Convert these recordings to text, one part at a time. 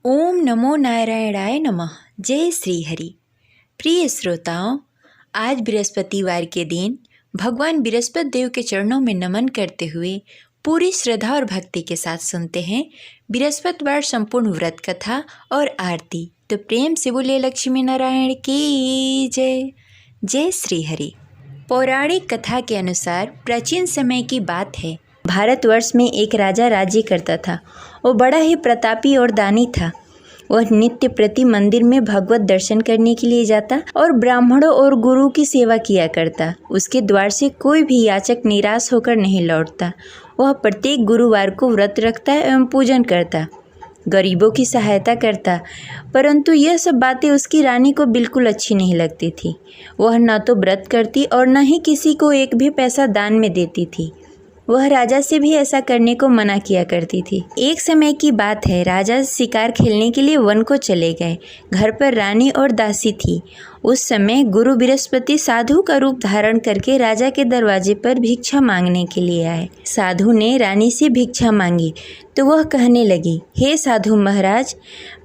ओम नमो नारायणाय नमः। जय श्री हरि। प्रिय श्रोताओं, आज बृहस्पतिवार के दिन भगवान बृहस्पति देव के चरणों में नमन करते हुए पूरी श्रद्धा और भक्ति के साथ सुनते हैं बृहस्पतिवार संपूर्ण व्रत कथा और आरती। तो प्रेम से बोले लक्ष्मी नारायण की जय। जय श्री हरि। पौराणिक कथा के अनुसार प्राचीन समय की बात है। भारतवर्ष में एक राजा राज्य करता था। वो बड़ा ही प्रतापी और दानी था। वह नित्य प्रति मंदिर में भगवत दर्शन करने के लिए जाता और ब्राह्मणों और गुरु की सेवा किया करता। उसके द्वार से कोई भी याचक निराश होकर नहीं लौटता। वह प्रत्येक गुरुवार को व्रत रखता एवं पूजन करता, गरीबों की सहायता करता। परंतु यह सब बातें उसकी रानी को बिल्कुल अच्छी नहीं लगती थी। वह न तो व्रत करती और न ही किसी को एक भी पैसा दान में देती थी। वह राजा से भी ऐसा करने को मना किया करती थी। एक समय की बात है, राजा शिकार खेलने के लिए वन को चले गए। घर पर रानी और दासी थी। उस समय गुरु बृहस्पति साधु का रूप धारण करके राजा के दरवाजे पर भिक्षा मांगने के लिए आए। साधु ने रानी से भिक्षा मांगी तो वह कहने लगी, हे साधु महाराज,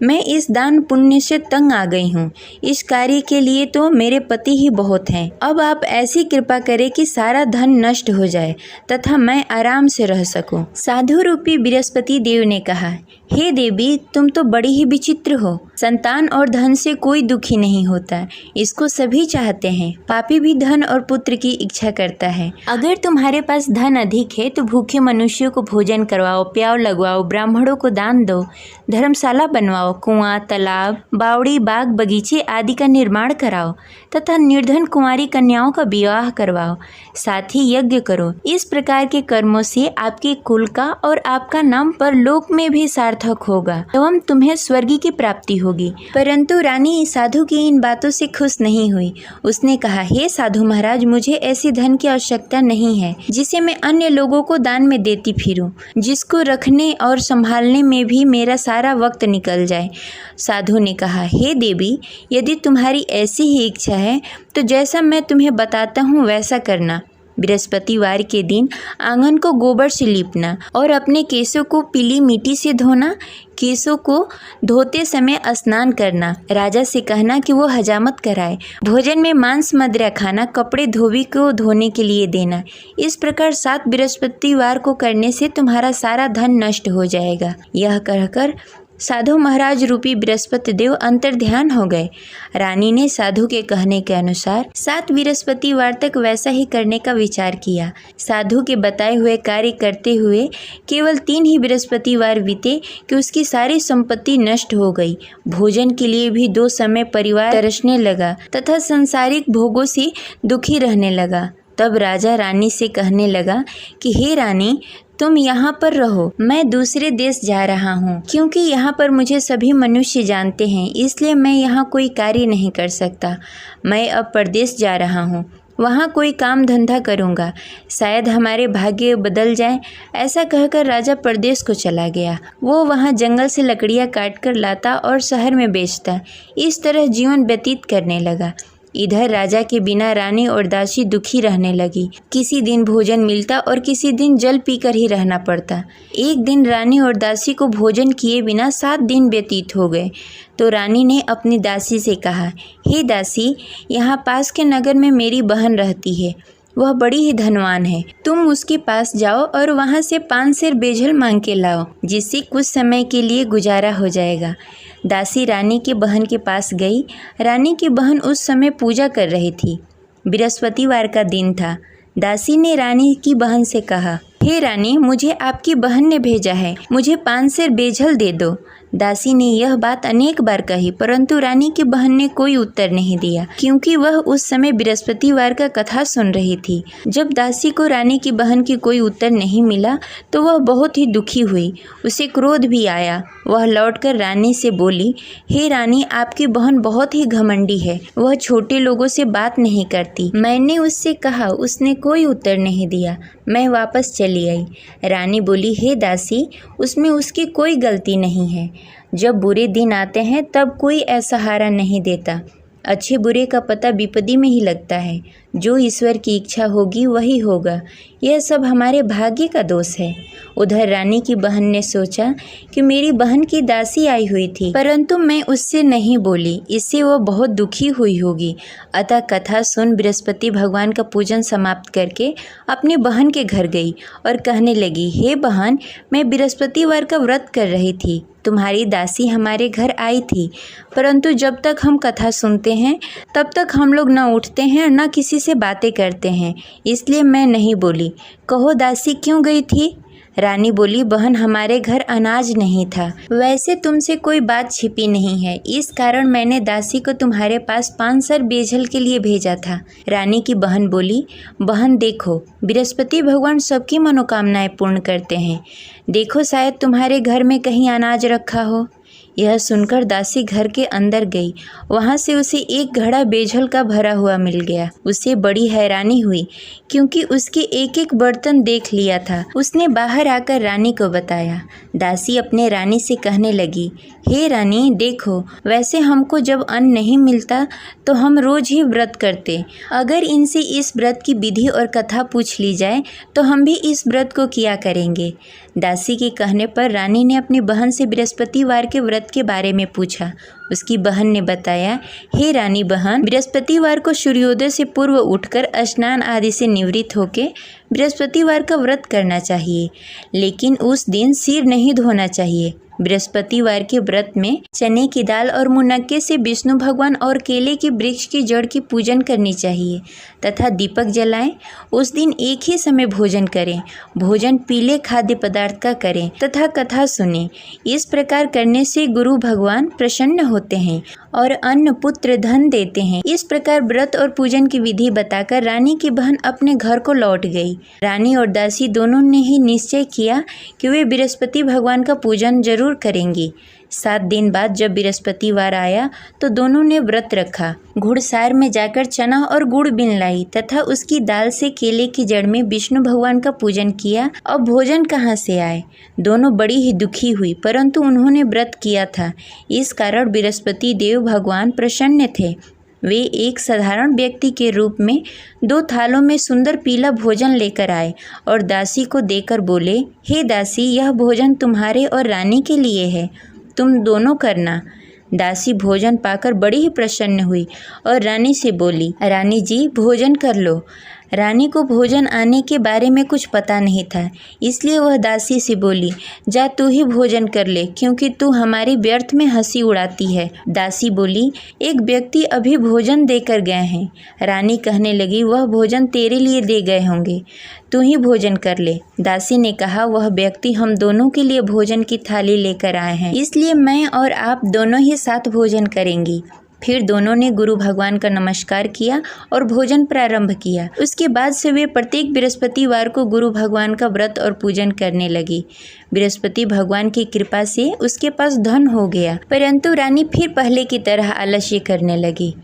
मैं इस दान पुण्य से तंग आ गई हूँ। इस कार्य के लिए तो मेरे पति ही बहुत हैं। अब आप ऐसी कृपा करें कि सारा धन नष्ट हो जाए तथा मैं आराम से रह सकूं। साधु रूपी बृहस्पति देव ने कहा, हे देवी, तुम तो बड़ी ही विचित्र हो। संतान और धन से कोई दुखी नहीं होता, इसको सभी चाहते हैं। पापी भी धन और पुत्र की इच्छा करता है। अगर तुम्हारे पास धन अधिक है तो भूखे मनुष्यों को भोजन करवाओ, प्याव लगवाओ, ब्राह्मणों को दान दो, धर्मशाला बनवाओ, कुआं, तालाब, बावड़ी, बाग, बगीचे आदि का निर्माण कराओ तथा निर्धन कुंवारी कन्याओं का विवाह करवाओ। साथ ही यज्ञ करो। इस प्रकार के कर्मों से आपके कुल का और आपका नाम परलोक में भी सार्थक होगा एवं तुम्हें स्वर्ग की प्राप्ति होगी। परंतु रानी साधु की इन बातों से खुश नहीं हुई। उसने कहा, हे साधु महाराज, मुझे ऐसी धन की आवश्यकता नहीं है जिसे मैं अन्य लोगों को दान में देती फिरूं, जिसको रखने और संभालने में भी मेरा सारा वक्त निकल जाए। साधु ने कहा, हे देवी, यदि तुम्हारी ऐसी ही इच्छा है तो जैसा मैं तुम्हें बताता हूँ वैसा करना। बृहस्पतिवार के दिन आंगन को गोबर से लीपना और अपने केसों को पीली मिट्टी से धोना। केसों को धोते समय स्नान करना। राजा से कहना कि वो हजामत कराए। भोजन में मांस मदिरा खाना, कपड़े धोबी को धोने के लिए देना। इस प्रकार 7 बृहस्पतिवार को करने से तुम्हारा सारा धन नष्ट हो जाएगा। यह कहकर साधु महाराज रूपी बृहस्पति देव अंतर ध्यान हो गए। रानी ने साधु के कहने के अनुसार 7 बृहस्पतिवार तक वैसा ही करने का विचार किया। साधु के बताए हुए कार्य करते हुए केवल 3 ही बृहस्पतिवार बीते कि उसकी सारी संपत्ति नष्ट हो गई। भोजन के लिए भी 2 समय परिवार तरसने लगा तथा सांसारिक भोगों से दुखी रहने लगा। तब राजा रानी से कहने लगा कि हे रानी, तुम यहाँ पर रहो, मैं दूसरे देश जा रहा हूँ। क्योंकि यहाँ पर मुझे सभी मनुष्य जानते हैं, इसलिए मैं यहाँ कोई कार्य नहीं कर सकता। मैं अब परदेश जा रहा हूँ, वहाँ कोई काम धंधा करूँगा, शायद हमारे भाग्य बदल जाए। ऐसा कहकर राजा परदेश को चला गया। वो वहाँ जंगल से लकड़ियाँ काट कर लाता और शहर में बेचता। इस तरह जीवन व्यतीत करने लगा। इधर राजा के बिना रानी और दासी दुखी रहने लगी। किसी दिन भोजन मिलता और किसी दिन जल पीकर ही रहना पड़ता। एक दिन रानी और दासी को भोजन किए बिना 7 दिन व्यतीत हो गए। तो रानी ने अपनी दासी से कहा, हे दासी, यहाँ पास के नगर में मेरी बहन रहती है। वह बड़ी ही धनवान है। तुम उसके पास जाओ और वहाँ से 5 सेर बेजल मांग के लाओ, जिससे कुछ समय के लिए गुजारा हो जाएगा। दासी रानी की बहन के पास गई। रानी की बहन उस समय पूजा कर रही थी। बृहस्पतिवार का दिन था। दासी ने रानी की बहन से कहा, हे रानी, मुझे आपकी बहन ने भेजा है, मुझे 5 सेर बेजल दे दो। दासी ने यह बात अनेक बार कही, परंतु रानी की बहन ने कोई उत्तर नहीं दिया, क्योंकि वह उस समय बृहस्पतिवार का कथा सुन रही थी। जब दासी को रानी की बहन की कोई उत्तर नहीं मिला तो वह बहुत ही दुखी हुई। उसे क्रोध भी आया। वह लौटकर रानी से बोली, हे रानी, आपकी बहन बहुत ही घमंडी है। वह छोटे लोगों से बात नहीं करती। मैंने उससे कहा, उसने कोई उत्तर नहीं दिया। मैं वापस चली आई। रानी बोली, हे दासी, उसमें उसकी कोई गलती नहीं है। जब बुरे दिन आते हैं तब कोई असहारा नहीं देता। अच्छे बुरे का पता विपत्ति में ही लगता है। जो ईश्वर की इच्छा होगी वही होगा, यह सब हमारे भाग्य का दोष है। उधर रानी की बहन ने सोचा कि मेरी बहन की दासी आई हुई थी, परंतु मैं उससे नहीं बोली, इससे वह बहुत दुखी हुई होगी। अतः कथा सुन बृहस्पति भगवान का पूजन समाप्त करके अपनी बहन के घर गई और कहने लगी, हे बहन, मैं बृहस्पतिवार का व्रत कर रही थी, तुम्हारी दासी हमारे घर आई थी, परंतु जब तक हम कथा सुनते हैं तब तक हम लोग न उठते हैं और न किसी से बातें करते हैं, इसलिए मैं नहीं बोली। कहो दासी क्यों गई थी? रानी बोली, बहन, हमारे घर अनाज नहीं था। वैसे तुमसे कोई बात छिपी नहीं है, इस कारण मैंने दासी को तुम्हारे पास 5 सर बेजल के लिए भेजा था। रानी की बहन बोली, बहन देखो, बृहस्पति भगवान सबकी मनोकामनाएं पूर्ण करते हैं, देखो शायद तुम्हारे घर में कहीं अनाज रखा हो। यह सुनकर दासी घर के अंदर गई, वहाँ से उसे एक घड़ा बेजल का भरा हुआ मिल गया। उसे बड़ी हैरानी हुई क्योंकि उसके एक एक बर्तन देख लिया था। उसने बाहर आकर रानी को बताया। दासी अपने रानी से कहने लगी, हे रानी देखो, वैसे हमको जब अन्न नहीं मिलता तो हम रोज ही व्रत करते, अगर इनसे इस व्रत की विधि और कथा पूछ ली जाए तो हम भी इस व्रत को किया करेंगे। दासी के कहने पर रानी ने अपनी बहन से बृहस्पतिवार के व्रत के बारे में पूछा। उसकी बहन ने बताया, हे रानी बहन, बृहस्पतिवार को सूर्योदय से पूर्व उठकर स्नान आदि से निवृत्त होकर बृहस्पतिवार का व्रत करना चाहिए, लेकिन उस दिन सिर नहीं धोना चाहिए। बृहस्पतिवार के व्रत में चने की दाल और मुनक्के से विष्णु भगवान और केले के वृक्ष की जड़ की पूजन करनी चाहिए तथा दीपक जलाएं। उस दिन एक ही समय भोजन करें, भोजन पीले खाद्य पदार्थ का करें तथा कथा सुनें। इस प्रकार करने से गुरु भगवान प्रसन्न होते हैं और अन्न पुत्र धन देते हैं। इस प्रकार व्रत और पूजन की विधि बताकर रानी की बहन अपने घर को लौट गई। रानी और दासी दोनों ने ही निश्चय किया कि वे बृहस्पति भगवान का पूजन जरूर करेंगी। 7 दिन बाद जब बृहस्पतिवार आया तो दोनों ने व्रत रखा। घुड़सार में जाकर चना और गुड़ बीन लाई तथा उसकी दाल से केले की जड़ में विष्णु भगवान का पूजन किया। अब भोजन कहाँ से आए? दोनों बड़ी ही दुखी हुई, परंतु उन्होंने व्रत किया था, इस कारण बृहस्पति देव भगवान प्रसन्न थे। वे एक साधारण व्यक्ति के रूप में 2 थालों में सुंदर पीला भोजन लेकर आए और दासी को देकर बोले, हे दासी, यह भोजन तुम्हारे और रानी के लिए है, तुम दोनों करना। दासी भोजन पाकर बड़ी ही प्रसन्न हुई और रानी से बोली, रानी जी भोजन कर लो। रानी को भोजन आने के बारे में कुछ पता नहीं था, इसलिए वह दासी से बोली, जा तू ही भोजन कर ले, क्योंकि तू हमारी व्यर्थ में हंसी उड़ाती है। दासी बोली, एक व्यक्ति अभी भोजन देकर गए हैं। रानी कहने लगी, वह भोजन तेरे लिए दे गए होंगे, तू ही भोजन कर ले। दासी ने कहा, वह व्यक्ति हम दोनों के लिए भोजन की थाली लेकर आए हैं, इसलिए मैं और आप दोनों ही साथ भोजन करेंगी। फिर दोनों ने गुरु भगवान का नमस्कार किया और भोजन प्रारंभ किया। उसके बाद से वे प्रत्येक बृहस्पतिवार को गुरु भगवान का व्रत और पूजन करने लगी। बृहस्पति भगवान की कृपा से उसके पास धन हो गया, परंतु रानी फिर पहले की तरह आलस्य करने लगी।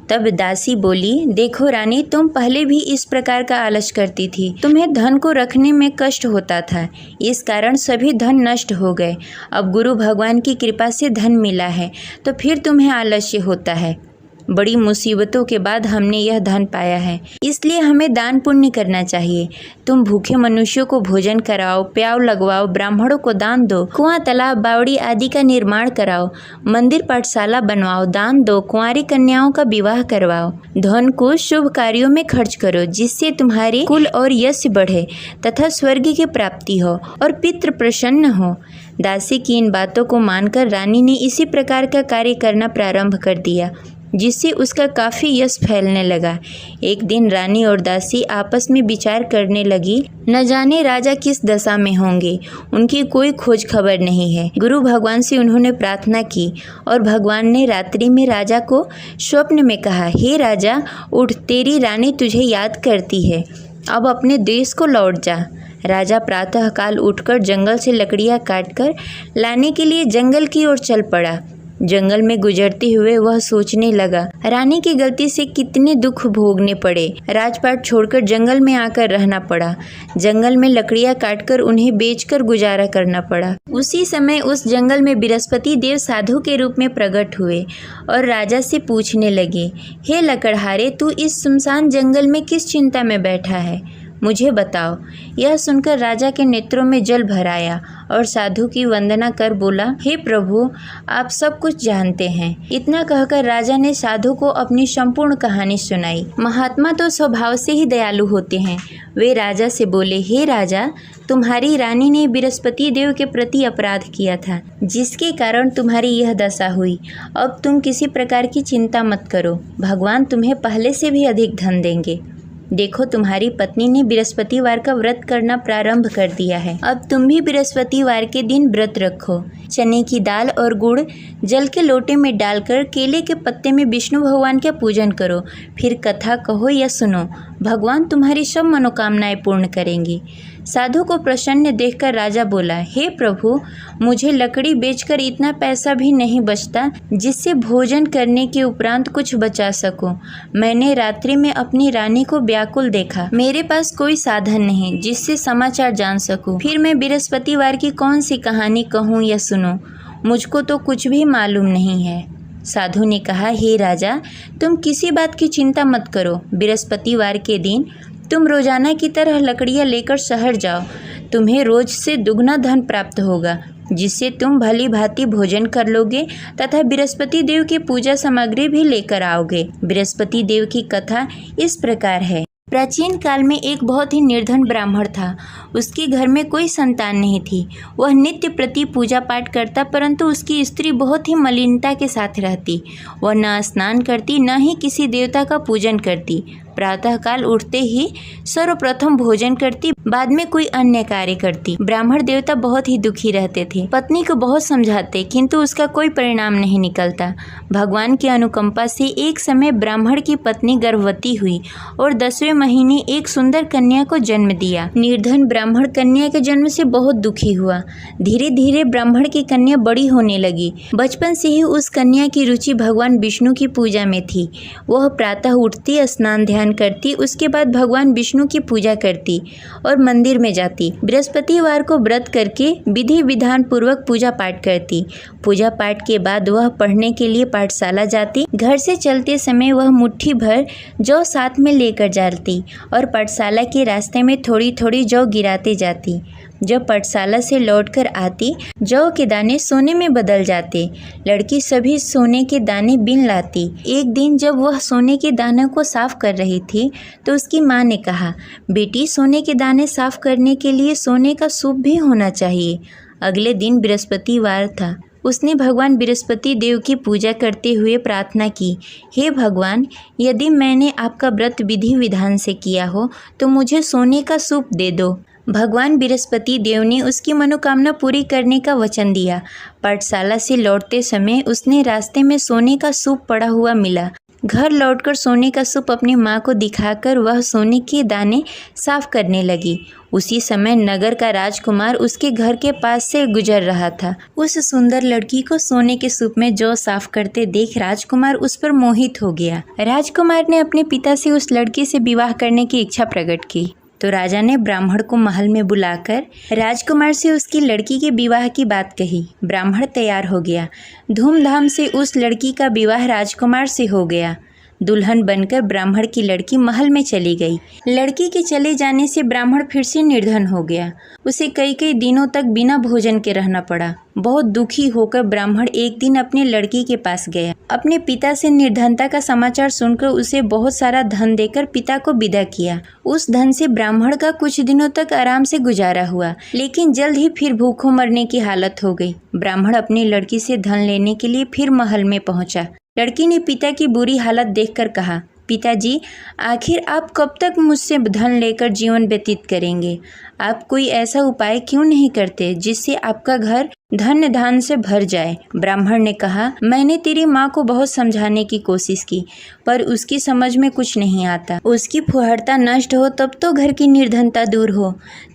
तब दासी बोली, देखो रानी, तुम पहले भी इस प्रकार का आलस करती थी, तुम्हें धन को रखने में कष्ट होता था, इस कारण सभी धन नष्ट हो गए। अब गुरु भगवान की कृपा से धन मिला है तो फिर तुम्हें आलस्य होता है। बड़ी मुसीबतों के बाद हमने यह धन पाया है, इसलिए हमें दान पुण्य करना चाहिए। तुम भूखे मनुष्यों को भोजन कराओ, प्याव लगवाओ, ब्राह्मणों को दान दो, कुआं, तालाब, बावड़ी आदि का निर्माण कराओ, मंदिर पाठशाला बनवाओ, दान दो, कुंवारी कन्याओं का विवाह करवाओ। धन को शुभ कार्यों में खर्च करो, जिससे तुम्हारे कुल और यश बढ़े तथा स्वर्ग की प्राप्ति हो और पितृ प्रसन्न हो। दासी की इन बातों को मानकर रानी ने इसी प्रकार का कार्य करना प्रारंभ कर दिया, जिससे उसका काफ़ी यश फैलने लगा। एक दिन रानी और दासी आपस में विचार करने लगी, न जाने राजा किस दशा में होंगे, उनकी कोई खोज खबर नहीं है। गुरु भगवान से उन्होंने प्रार्थना की और भगवान ने रात्रि में राजा को स्वप्न में कहा, हे राजा, उठ, तेरी रानी तुझे याद करती है, अब अपने देश को लौट जा। राजा प्रातःकाल उठकर जंगल से लकड़ियाँ काटकर लाने के लिए जंगल की ओर चल पड़ा। जंगल में गुजरते हुए वह सोचने लगा, रानी की गलती से कितने दुख भोगने पड़े। राजपाट छोड़कर जंगल में आकर रहना पड़ा। जंगल में लकड़ियां काटकर उन्हें बेचकर गुजारा करना पड़ा। उसी समय उस जंगल में बृहस्पति देव साधु के रूप में प्रकट हुए और राजा से पूछने लगे, हे लकड़हारे, तू इस सुनसान जंगल में किस चिंता में बैठा है, मुझे बताओ। यह सुनकर राजा के नेत्रों में जल भर आया और साधु की वंदना कर बोला, हे प्रभु, आप सब कुछ जानते हैं। इतना कहकर राजा ने साधु को अपनी संपूर्ण कहानी सुनाई। महात्मा तो स्वभाव से ही दयालु होते हैं। वे राजा से बोले, हे राजा, तुम्हारी रानी ने बृहस्पति देव के प्रति अपराध किया था, जिसके कारण तुम्हारी यह दशा हुई। अब तुम किसी प्रकार की चिंता मत करो, भगवान तुम्हें पहले से भी अधिक धन देंगे। देखो, तुम्हारी पत्नी ने बृहस्पतिवार का व्रत करना प्रारंभ कर दिया है। अब तुम भी बृहस्पतिवार के दिन व्रत रखो। चने की दाल और गुड़ जल के लोटे में डालकर केले के पत्ते में विष्णु भगवान का पूजन करो। फिर कथा कहो या सुनो, भगवान तुम्हारी सब मनोकामनाएं पूर्ण करेंगे। साधु को प्रसन्न देखकर राजा बोला, हे प्रभु, मुझे लकड़ी बेचकर इतना पैसा भी नहीं बचता जिससे भोजन करने के उपरांत कुछ बचा सकूं। मैंने रात्रि में अपनी रानी को व्याकुल देखा। मेरे पास कोई साधन नहीं जिससे समाचार जान सकूं। फिर मैं बृहस्पतिवार की कौन सी कहानी कहूँ या सुनूं? मुझको तो कुछ भी मालूम नहीं है। साधु ने कहा, हे राजा, तुम किसी बात की चिंता मत करो। बृहस्पतिवार के दिन तुम रोजाना की तरह लकड़ियाँ लेकर शहर जाओ। तुम्हें रोज से दुगना धन प्राप्त होगा, जिससे तुम भली भांति भोजन कर लोगे तथा बृहस्पति देव की पूजा सामग्री भी लेकर आओगे। बृहस्पति देव की कथा इस प्रकार है। प्राचीन काल में एक बहुत ही निर्धन ब्राह्मण था। उसके घर में कोई संतान नहीं थी। वह नित्य प्रति पूजा पाठ करता, परंतु उसकी स्त्री बहुत ही मलिनता के साथ रहती। वह न स्नान करती, न ही किसी देवता का पूजन करती। प्रातःकाल उठते ही सर्वप्रथम भोजन करती, बाद में कोई अन्य कार्य करती। ब्राह्मण देवता बहुत ही दुखी रहते थे। पत्नी को बहुत समझाते, किंतु उसका कोई परिणाम नहीं निकलता। भगवान की अनुकंपा से एक समय ब्राह्मण की पत्नी गर्भवती हुई और 10वें महीने एक सुंदर कन्या को जन्म दिया। निर्धन ब्राह्मण कन्या के जन्म से बहुत दुखी हुआ। धीरे धीरे ब्राह्मण की कन्या बड़ी होने लगी। बचपन से ही उस कन्या की रुचि भगवान विष्णु की पूजा में थी। वह प्रातः उठती, स्नान ध्यान करती, उसके बाद भगवान विष्णु की पूजा करती और मंदिर में जाती। बृहस्पतिवार को व्रत करके विधि विधान पूर्वक पूजा पाठ करती। पूजा पाठ के बाद वह पढ़ने के लिए पाठशाला जाती। घर से चलते समय वह मुट्ठी भर जौ साथ में लेकर जाती और पाठशाला के रास्ते में थोड़ी थोड़ी जौ गिराते जाती। जब पाठशाला से लौटकर आती, जौ के दाने सोने में बदल जाते। लड़की सभी सोने के दाने बीन लाती। एक दिन जब वह सोने के दानों को साफ कर रही थी, तो उसकी माँ ने कहा, बेटी, सोने के दाने साफ करने के लिए सोने का सूप भी होना चाहिए। अगले दिन बृहस्पतिवार था। उसने भगवान बृहस्पति देव की पूजा करते हुए प्रार्थना की, हे भगवान, यदि मैंने आपका व्रत विधि विधान से किया हो तो मुझे सोने का सूप दे दो। भगवान बृहस्पति देव ने उसकी मनोकामना पूरी करने का वचन दिया। पाठशाला से लौटते समय उसने रास्ते में सोने का सूप पड़ा हुआ मिला। घर लौटकर सोने का सूप अपनी माँ को दिखाकर वह सोने के दाने साफ करने लगी। उसी समय नगर का राजकुमार उसके घर के पास से गुजर रहा था। उस सुंदर लड़की को सोने के सूप में जौ साफ करते देख राजकुमार उस पर मोहित हो गया। राजकुमार ने अपने पिता से उस लड़की से विवाह करने की इच्छा प्रकट की। तो राजा ने ब्राह्मण को महल में बुलाकर राजकुमार से उसकी लड़की के विवाह की बात कही। ब्राह्मण तैयार हो गया। धूमधाम से उस लड़की का विवाह राजकुमार से हो गया। दुल्हन बनकर ब्राह्मण की लड़की महल में चली गई। लड़की के चले जाने से ब्राह्मण फिर से निर्धन हो गया। उसे कई कई दिनों तक बिना भोजन के रहना पड़ा। बहुत दुखी होकर ब्राह्मण एक दिन अपने लड़की के पास गया। अपने पिता से निर्धनता का समाचार सुनकर उसे बहुत सारा धन देकर पिता को विदा किया। उस धन से ब्राह्मण का कुछ दिनों तक आराम से गुजारा हुआ, लेकिन जल्द ही फिर भूखों मरने की हालत हो गई। ब्राह्मण अपनी लड़की से धन लेने के लिए फिर महल में पहुंचा। लड़की ने पिता की बुरी हालत देखकर कहा, पिताजी, आखिर आप कब तक मुझसे धन लेकर जीवन व्यतीत करेंगे? आप कोई ऐसा उपाय क्यों नहीं करते जिससे आपका घर धन धान से भर जाए? ब्राह्मण ने कहा, मैंने तेरी माँ को बहुत समझाने की कोशिश की, पर उसकी समझ में कुछ नहीं आता। उसकी फुहरता नष्ट हो तब तो घर की निर्धनता दूर हो।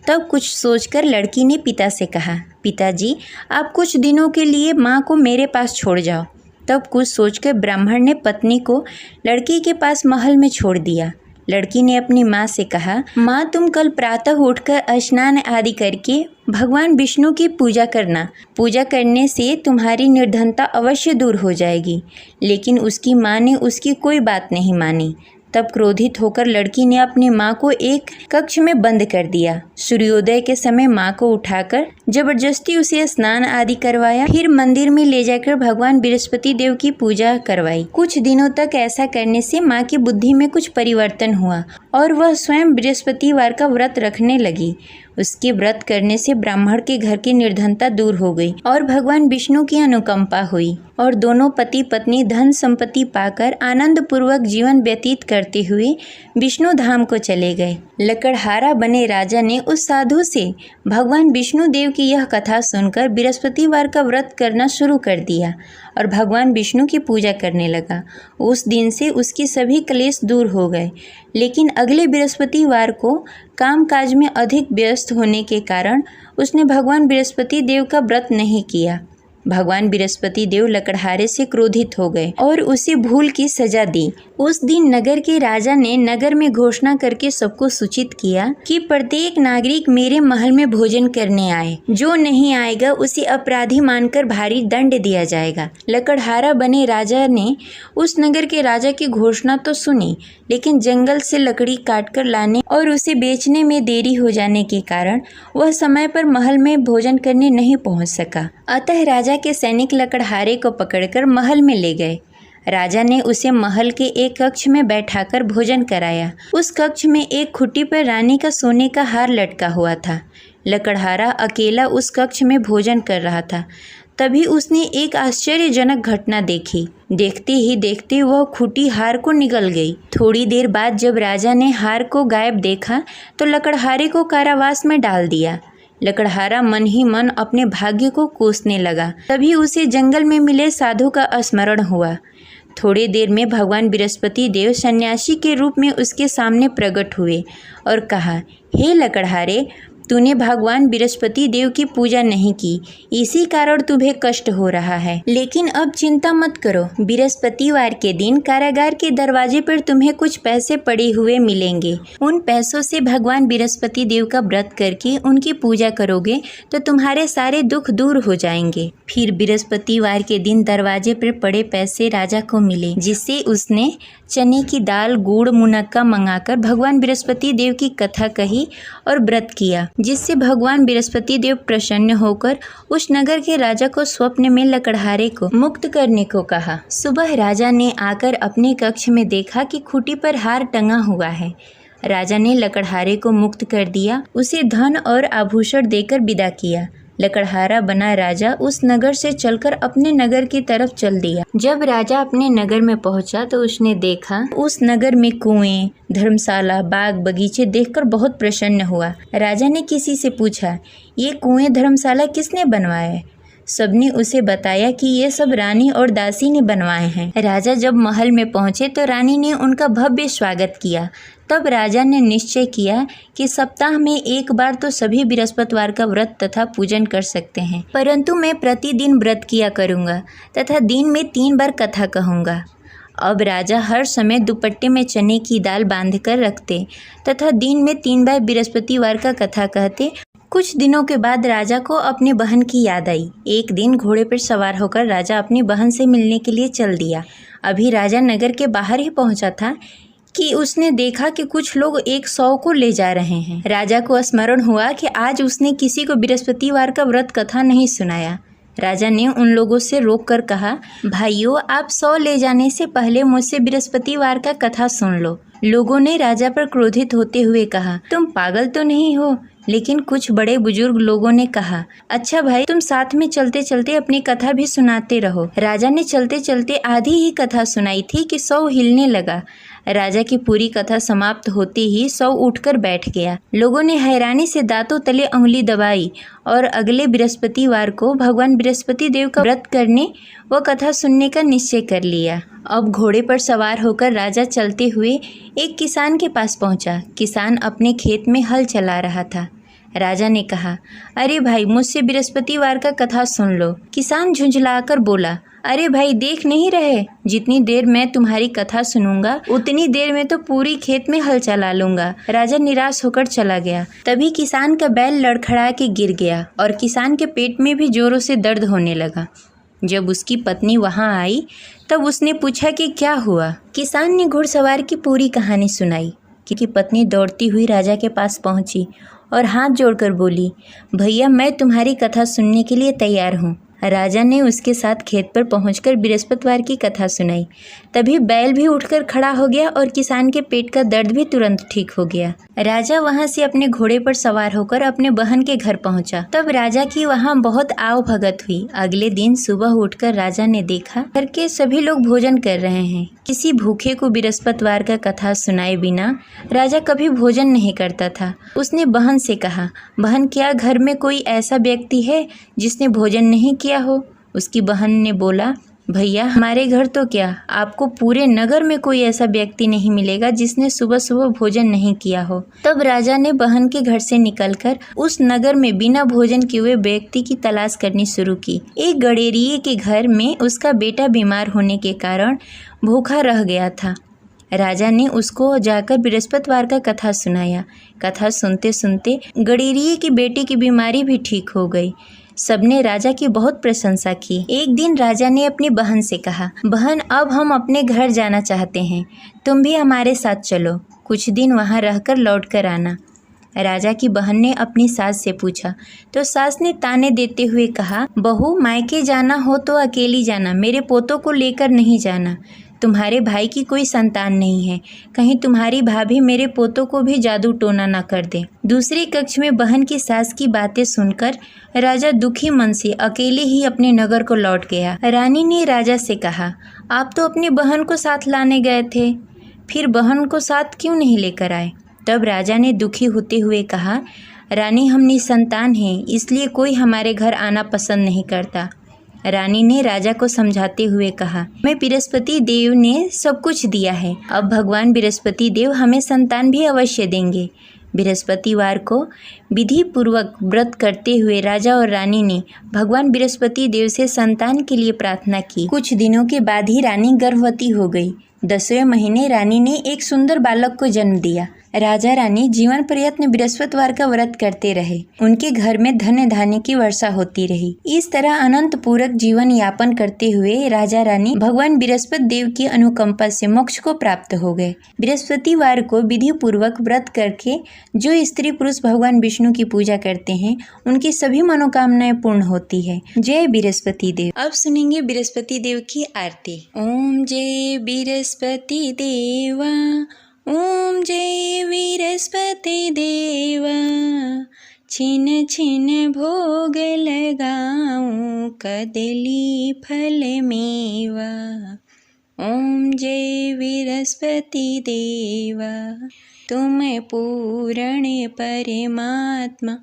तब कुछ सोचकर लड़की ने पिता से कहा, पिताजी, आप कुछ दिनों के लिए माँ को मेरे पास छोड़ जाओ। तब कुछ सोचकर ब्राह्मण ने पत्नी को लड़की के पास महल में छोड़ दिया। लड़की ने अपनी माँ से कहा, माँ, तुम कल प्रातः उठकर स्नान आदि करके भगवान विष्णु की पूजा करना। पूजा करने से तुम्हारी निर्धनता अवश्य दूर हो जाएगी। लेकिन उसकी माँ ने उसकी कोई बात नहीं मानी। तब क्रोधित होकर लड़की ने अपनी माँ को एक कक्ष में बंद कर दिया। सूर्योदय के समय माँ को उठाकर जबरदस्ती उसे स्नान आदि करवाया। फिर मंदिर में ले जाकर भगवान बृहस्पति देव की पूजा करवाई। कुछ दिनों तक ऐसा करने से माँ की बुद्धि में कुछ परिवर्तन हुआ और वह स्वयं बृहस्पतिवार का व्रत रखने लगी। उसके व्रत करने से ब्राह्मण के घर की निर्धनता दूर हो गई और भगवान विष्णु की अनुकंपा हुई और दोनों पति पत्नी धन संपत्ति पाकर आनंद पूर्वक जीवन व्यतीत करते हुए विष्णु धाम को चले गए। लकड़हारा बने राजा ने उस साधु से भगवान विष्णु देव की यह कथा सुनकर बृहस्पतिवार का व्रत करना शुरू कर दिया और भगवान विष्णु की पूजा करने लगा। उस दिन से उसकी सभी क्लेश दूर हो गए। लेकिन अगले बृहस्पतिवार को कामकाज में अधिक व्यस्त होने के कारण उसने भगवान बृहस्पति देव का व्रत नहीं किया। भगवान बृहस्पति देव लकड़हारे से क्रोधित हो गए और उसे भूल की सजा दी। उस दिन नगर के राजा ने नगर में घोषणा करके सबको सूचित किया कि प्रत्येक नागरिक मेरे महल में भोजन करने आए। जो नहीं आएगा उसे अपराधी मानकर भारी दंड दिया जाएगा। लकड़हारा बने राजा ने उस नगर के राजा की घोषणा तो सुनी, लेकिन जंगल से लकड़ी काटकर लाने और उसे बेचने में देरी हो जाने के कारण वह समय पर महल में भोजन करने नहीं पहुंच सका। अतः राजा के सैनिक लकड़हारे को पकड़कर महल में ले गए। राजा ने उसे महल के एक कक्ष में बैठाकर भोजन कराया। उस कक्ष में एक खुट्टी पर रानी का सोने का हार लटका हुआ था। लकड़हारा अकेला उस कक्ष में भोजन कर रहा था। तभी उसने एक आश्चर्यजनक घटना देखी। देखते ही देखते वह खुट्टी हार को निगल गई। थोड़ी देर बाद जब राजा ने हार को गायब देखा तो लकड़हारे को कारावास में डाल दिया। लकड़हारा मन ही मन अपने भाग्य को कोसने लगा। तभी उसे जंगल में मिले साधु का स्मरण हुआ। थोड़ी देर में भगवान बृहस्पति देव सन्यासी के रूप में उसके सामने प्रकट हुए और कहा, हे लकड़हारे, तूने भगवान बृहस्पति देव की पूजा नहीं की, इसी कारण तुम्हें कष्ट हो रहा है। लेकिन अब चिंता मत करो, बृहस्पतिवार के दिन कारागार के दरवाजे पर तुम्हें कुछ पैसे पड़े हुए मिलेंगे। उन पैसों से भगवान बृहस्पति देव का व्रत करके उनकी पूजा करोगे तो तुम्हारे सारे दुख दूर हो जाएंगे। फिर बृहस्पतिवार के दिन दरवाजे पर पड़े पैसे राजा को मिले, जिससे उसने चने की दाल, गुड़, मुनक्का मंगाकर भगवान बृहस्पति देव की कथा कही और व्रत किया, जिससे भगवान बृहस्पति देव प्रसन्न होकर उस नगर के राजा को स्वप्न में लकड़हारे को मुक्त करने को कहा। सुबह राजा ने आकर अपने कक्ष में देखा कि खूंटी पर हार टंगा हुआ है। राजा ने लकड़हारे को मुक्त कर दिया, उसे धन और आभूषण देकर विदा किया। लकड़हारा बना राजा उस नगर से चलकर अपने नगर की तरफ चल दिया। जब राजा अपने नगर में पहुंचा तो उसने देखा उस नगर में कुएं, धर्मशाला, बाग बगीचे देखकर बहुत प्रसन्न हुआ। राजा ने किसी से पूछा, ये कुएं धर्मशाला किसने बनवाए? सबने उसे बताया कि ये सब रानी और दासी ने बनवाए हैं। राजा जब महल में पहुंचे तो रानी ने उनका भव्य स्वागत किया। तब राजा ने निश्चय किया कि सप्ताह में एक बार तो सभी बृहस्पतिवार का व्रत तथा पूजन कर सकते हैं, परंतु मैं प्रतिदिन व्रत किया करूँगा तथा दिन में 3 बार कथा कहूँगा। अब राजा हर समय दुपट्टे में चने की दाल बांधकर रखते तथा दिन में 3 बार बृहस्पतिवार का कथा कहते। कुछ दिनों के बाद राजा को अपनी बहन की याद आई। एक दिन घोड़े पर सवार होकर राजा अपनी बहन से मिलने के लिए चल दिया। अभी राजा नगर के बाहर ही पहुंचा था कि उसने देखा कि कुछ लोग एक 100 को ले जा रहे हैं। राजा को स्मरण हुआ कि आज उसने किसी को बृहस्पतिवार का व्रत कथा नहीं सुनाया। राजा ने उन लोगों से रोककर कहा, भाइयों, आप 100 ले जाने से पहले मुझसे बृहस्पतिवार का कथा सुन लो। लोगों ने राजा पर क्रोधित होते हुए कहा, तुम पागल तो नहीं हो? लेकिन कुछ बड़े बुजुर्ग लोगों ने कहा, अच्छा भाई, तुम साथ में चलते चलते अपनी कथा भी सुनाते रहो। राजा ने चलते चलते आधी ही कथा सुनाई थी कि 100 हिलने लगा। राजा की पूरी कथा समाप्त होते ही सौ उठकर बैठ गया। लोगों ने हैरानी से दांतों तले उंगली दबाई और अगले बृहस्पतिवार को भगवान बृहस्पति देव का व्रत करने व कथा सुनने का निश्चय कर लिया। अब घोड़े पर सवार होकर राजा चलते हुए एक किसान के पास पहुंचा। किसान अपने खेत में हल चला रहा था। राजा ने कहा, अरे भाई, मुझसे बृहस्पतिवार का कथा सुन लो। किसान झुंझलाकर बोला, अरे भाई, देख नहीं रहे, जितनी देर मैं तुम्हारी कथा सुनूंगा उतनी देर में तो पूरी खेत में हल चला लूंगा। राजा निराश होकर चला गया। तभी किसान का बैल लड़खड़ा के गिर गया और किसान के पेट में भी जोरों से दर्द होने लगा। जब उसकी पत्नी वहां आई तब उसने पूछा कि क्या हुआ। किसान ने घुड़सवार की पूरी कहानी सुनाई कि पत्नी दौड़ती हुई राजा के पास पहुंची और हाथ जोड़कर बोली, भैया, मैं तुम्हारी कथा सुनने के लिए तैयार हूँ। राजा ने उसके साथ खेत पर पहुंचकर बृहस्पतिवार की कथा सुनाई। तभी बैल भी उठकर खड़ा हो गया और किसान के पेट का दर्द भी तुरंत ठीक हो गया। राजा वहां से अपने घोड़े पर सवार होकर अपने बहन के घर पहुंचा। तब राजा की वहां बहुत आव भगत हुई। अगले दिन सुबह उठकर राजा ने देखा घर के सभी लोग भोजन कर रहे हैं। किसी भूखे को बृहस्पतिवार का कथा सुनाए बिना राजा कभी भोजन नहीं करता था। उसने बहन से कहा, बहन, क्या घर में कोई ऐसा व्यक्ति है जिसने भोजन नहीं किया हो? उसकी बहन ने बोला, भैया, हमारे घर तो क्या, आपको पूरे नगर में कोई ऐसा व्यक्ति नहीं मिलेगा जिसने सुबह सुबह भोजन नहीं किया हो। तब राजा ने बहन के घर से निकलकर उस नगर में बिना भोजन किए हुए व्यक्ति की तलाश करनी शुरू की। एक गडेरिये के घर में उसका बेटा बीमार होने के कारण भूखा रह गया था। राजा ने उसको जाकर बृहस्पतिवार का कथा सुनाया। कथा सुनते सुनते गडेरिये की बेटी की बीमारी भी ठीक हो गई। सबने राजा की बहुत प्रशंसा की। एक दिन राजा ने अपनी बहन से कहा, बहन, अब हम अपने घर जाना चाहते हैं, तुम भी हमारे साथ चलो, कुछ दिन वहाँ रहकर लौट कर आना। राजा की बहन ने अपनी सास से पूछा तो सास ने ताने देते हुए कहा, बहू, मायके जाना हो तो अकेली जाना, मेरे पोतों को लेकर नहीं जाना। तुम्हारे भाई की कोई संतान नहीं है, कहीं तुम्हारी भाभी मेरे पोतों को भी जादू टोना न कर दे। दूसरे कक्ष में बहन की सास की बातें सुनकर राजा दुखी मन से अकेले ही अपने नगर को लौट गया। रानी ने राजा से कहा, आप तो अपनी बहन को साथ लाने गए थे, फिर बहन को साथ क्यों नहीं लेकर आए? तब राजा ने दुखी होते हुए कहा, रानी, हम निसंतान हैं, इसलिए कोई हमारे घर आना पसंद नहीं करता। रानी ने राजा को समझाते हुए कहा, मैं बृहस्पति देव ने सब कुछ दिया है, अब भगवान बृहस्पति देव हमें संतान भी अवश्य देंगे। बृहस्पतिवार को विधि पूर्वक व्रत करते हुए राजा और रानी ने भगवान बृहस्पति देव से संतान के लिए प्रार्थना की। कुछ दिनों के बाद ही रानी गर्भवती हो गई। 10वें महीने रानी ने एक सुंदर बालक को जन्म दिया। राजा रानी जीवन प्रयत्न बृहस्पतिवार का व्रत करते रहे। उनके घर में धन धान्य की वर्षा होती रही। इस तरह अनंत पूरक जीवन यापन करते हुए राजा रानी भगवान बृहस्पति देव की अनुकंपा से मोक्ष को प्राप्त हो गए। बृहस्पतिवार को विधि पूर्वक व्रत करके जो स्त्री पुरुष भगवान विष्णु की पूजा करते हैं उनकी सभी मनोकामनाएं पूर्ण होती है। जय बृहस्पति देव। अब सुनेंगे बृहस्पति देव की आरती। ओम जय बृहस्पति देवा, ओम जय बृहस्पति देवा, छिन छिन भोग लगाऊं कदली फल मेवा। ओम जय बृहस्पति देवा, तुम पूर्ण परमात्मा,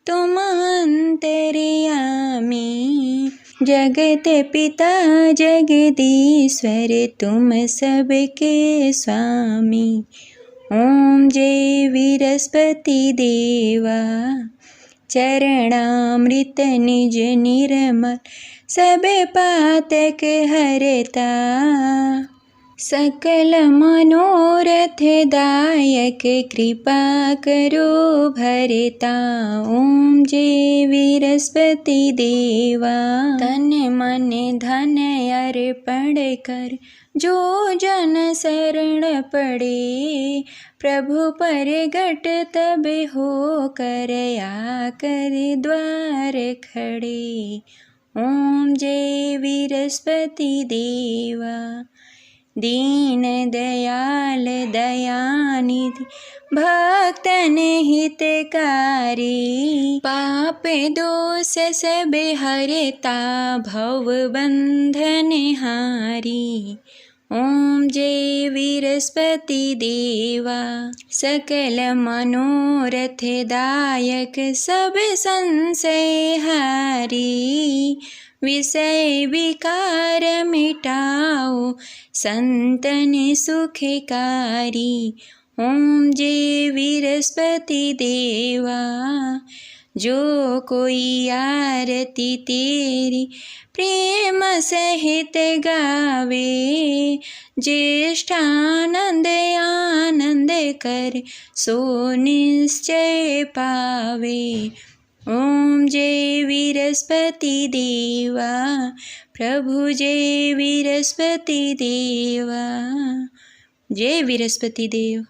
तुम अंतर्यामी, जगत पिता जगदीश्वर, तुम सबके स्वामी। ओम जय बृहस्पति देवा, चरणामृत निज निर्मल, सब पातक हरता, सकल मनोरथ दायक, कृपा करो भरता। ओम जय बृहस्पति देवा, तन मन धन अर्पण कर, जो जन शरण पड़े, प्रभु प्रगट तब हो कर, आकर द्वार खड़े। ओम जय बृहस्पति देवा, दीन दयाल दयानिधि, भक्तन हितकारी, पाप दोष सब हरता, भव बंधन हारी। ओम जय विरस्पति देवा। सकल मनोरथ दायक सब संशय हारी। विषय विकार मिटाओ संतन सुखकारी। ओम जय विरस्पति देवा। जो कोई आरती तेरी प्रेम सहित गावे। ज्येष्ठानंद आनंद कर सो निश्चय पावे। ओम जय विरस्पति देवा। प्रभु जय विरस्पति देवा। जय विरस्पति देव।